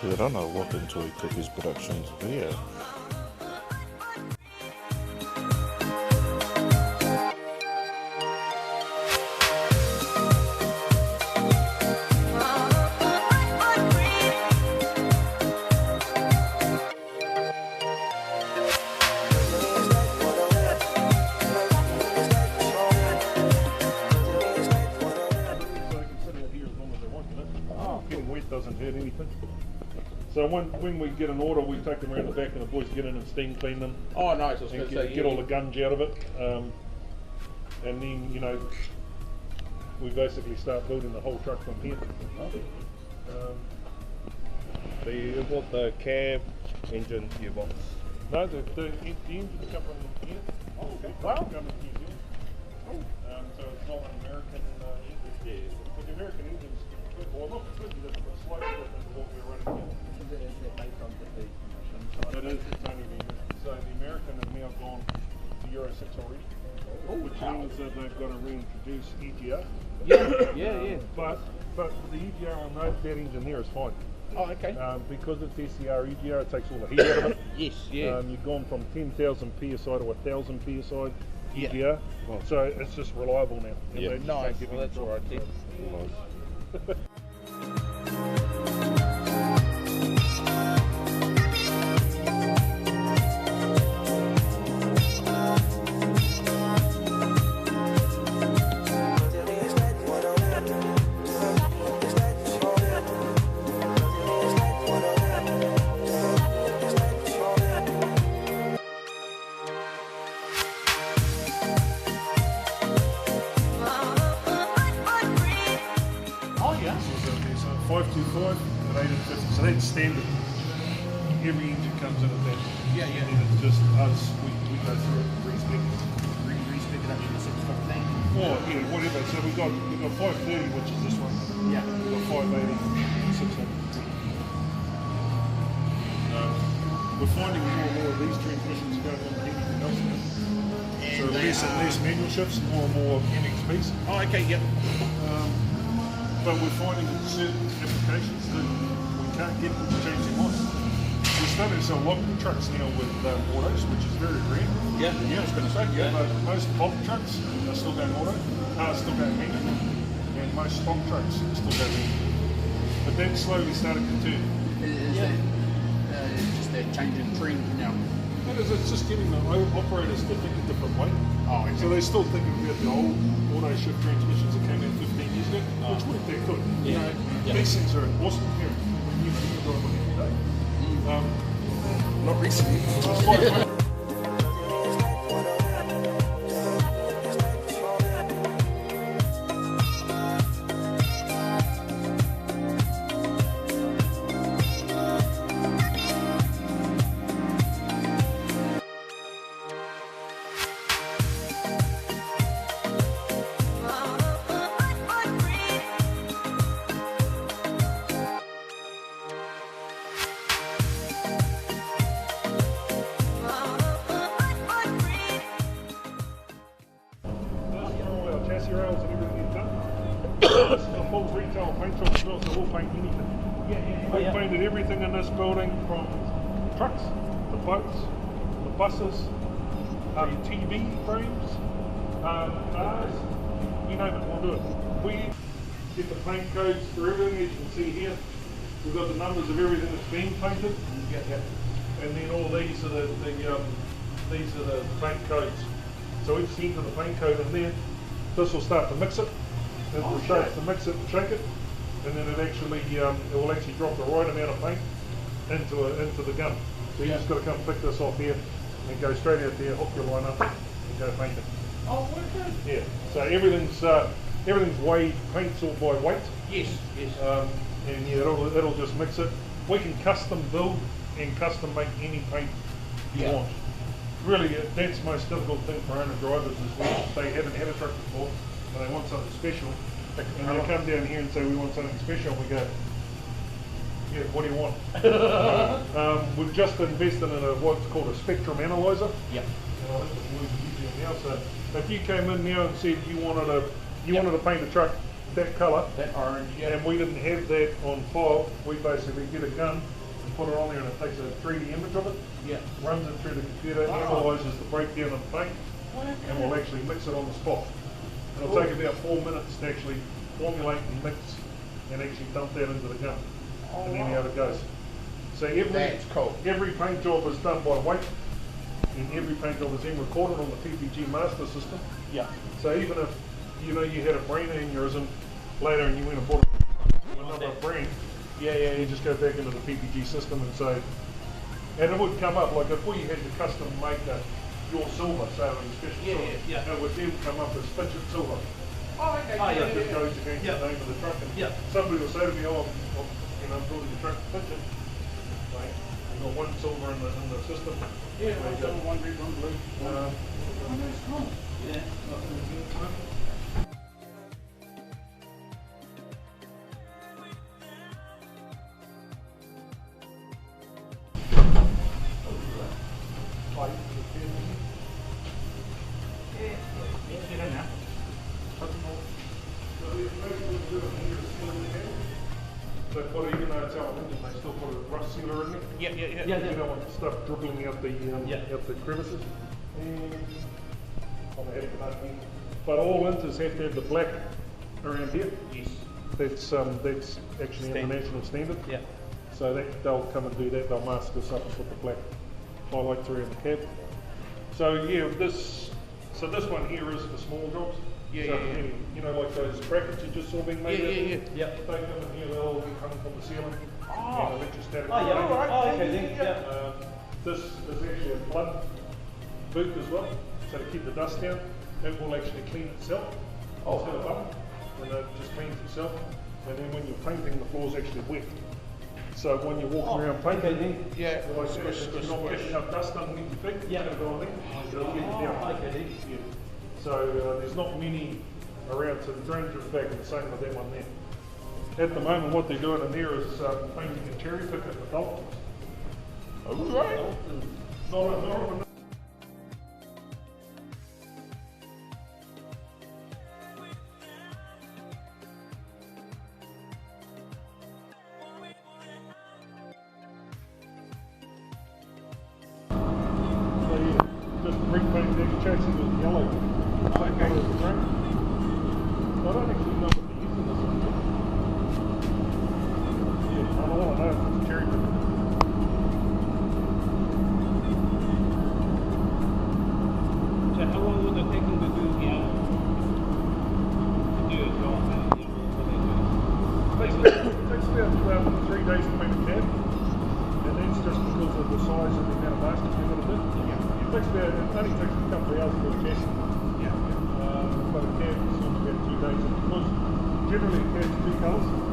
I don't know what until he took his productions there. Doesn't hurt anything. So when we get an order, we take them around the back and the boys get in and steam clean them. Oh, nice. I was And going to say, get all the gunge out of it. And then, you know, we basically start building the whole truck from here. The cab, engine, gearbox. No, the engines come from here. Oh, okay. Wow. Come from New Zealand. So it's not an American engine. Yeah. But the American engines, well, not completely different, but slightly different to what we're running here. It is, it's only the American. So the American has now gone to Euro 6 already, which means that they've got to reintroduce EGR. Yeah. But the EGR on that engine there is fine. Oh, okay. Because it's SCR EGR, it takes all the heat out of it. Yes, yeah. You've gone from 10,000 PSI to 1,000 PSI EGR. Yeah. So it's just reliable now. And Yeah. they just Nice. don't give Well, you that's all right then. Oh, yeah. So 525 and 850. So that's standard. Every engine comes in at that. Yeah. And it's just us, we go through it and respec it. Respec it up to the 615. Oh, yeah, whatever. So we've got 530, which is this one. Yeah. We've got 580, 600. We're finding more and more of these transmissions going on than anything else now. So less and less manual shifts, more and more MXPs. Oh, okay, yep. But we're finding in certain applications that we can't get them to change their mind. We're starting to sell a lot of trucks now with autos, which is very rare. Yeah, I was going to say, yeah. But most pop trucks are still going auto, still going manual, and most stock trucks are still going manual. But that's slowly starting to turn. Is that just that change in trend now? It's just getting the operators to think a different way. Oh, okay. So they're still thinking about the old auto shift transmissions that came out 15 years ago, which weren't that good. Yeah. You know, Yeah. these things are awesome here. You drive one every day. Not recently. It's quite fun. Chassis rails and everything is done. This is a full retail paint shop as well, so we'll paint anything. We've painted everything in this building from trucks, the boats, the buses, TV frames, cars, you name it, we'll do it. We get the paint codes for everything, as you can see here. We've got the numbers of everything that's being painted. And then all these are the paint codes. So each enter the paint code in there. This will start to mix it. It will start to mix it and shake it, and then it will actually drop the right amount of paint into the gun. So you just got to come pick this off here and go straight out there, hook your line up, and go paint it. Oh, okay. Yeah. So everything's weighed, paint's all by weight. Yes. And yeah, it'll just mix it. We can custom build and custom make any paint you want. Really, that's the most difficult thing for owner drivers is when they haven't had a truck before and they want something special. And they come down here and say, we want something special. We go, yeah, what do you want? We've just invested in what's called a spectrum analyzer. Yep. I think the word's easier now. So if you came in now and said you wanted to paint a truck that colour. That orange, yeah. And we didn't have that on file. We basically get a gun and put it on there, and it takes a 3D image of it, Yeah. runs it through the computer, analyses the breakdown of the paint, and we'll actually mix it on the spot. It'll take about 4 minutes to actually formulate and mix and actually dump that into the gun, and then out it goes. So That's cool. every paint job is done by weight, and every paint job is then recorded on the PPG master system. Yeah. So even if you had a brain aneurysm later and you went and bought another brand, you just go back into the PPG system and say, and it would come up like if we had to custom make your silver, so in special silver, it would then come up as Fidget Silver. Oh, okay. It just goes against the name of the truck. And somebody will say to me, I'm building a truck Fidget. Right? We've got one silver in the system. Yeah, one silver, one red, one blue. That's cool. Yeah. They put, even though it's aluminium, they still put a rust sealer in there. You don't want stuff dribbling out the crevices. But all winters have to have the black around here. Yes. That's actually international standard. Yeah. So they'll come and do that. They'll mask us up and put the black highlights around the cab. So this one here is for small jobs. You know, like those brackets you just saw being made. They come in here, they'll all be hung from the ceiling. Electrostatic. This is actually a blood boot as well, so to keep the dust down. It will actually clean itself. Instead of button, and it just cleans itself. And then when you're painting, the floor's actually wet. So when you're walking around painting, you're not getting enough dust underneath your feet. It'll get you down. So there's not many around, so the drains are back the same with that one there. At the moment, what they're doing in there is painting a cherry picker at the belt. Not just repaint the chassis with yellow. I don't actually know what they're using this one for. All I know is it's cherry picker. So how long would it take them to do it all? It takes about 3 days to paint a cab, and that's just because of the size and the amount of masking you've got to do. It only takes a couple of hours to do a chassis. But a cab is only about 2 days, and because generally a cab's 2 colours.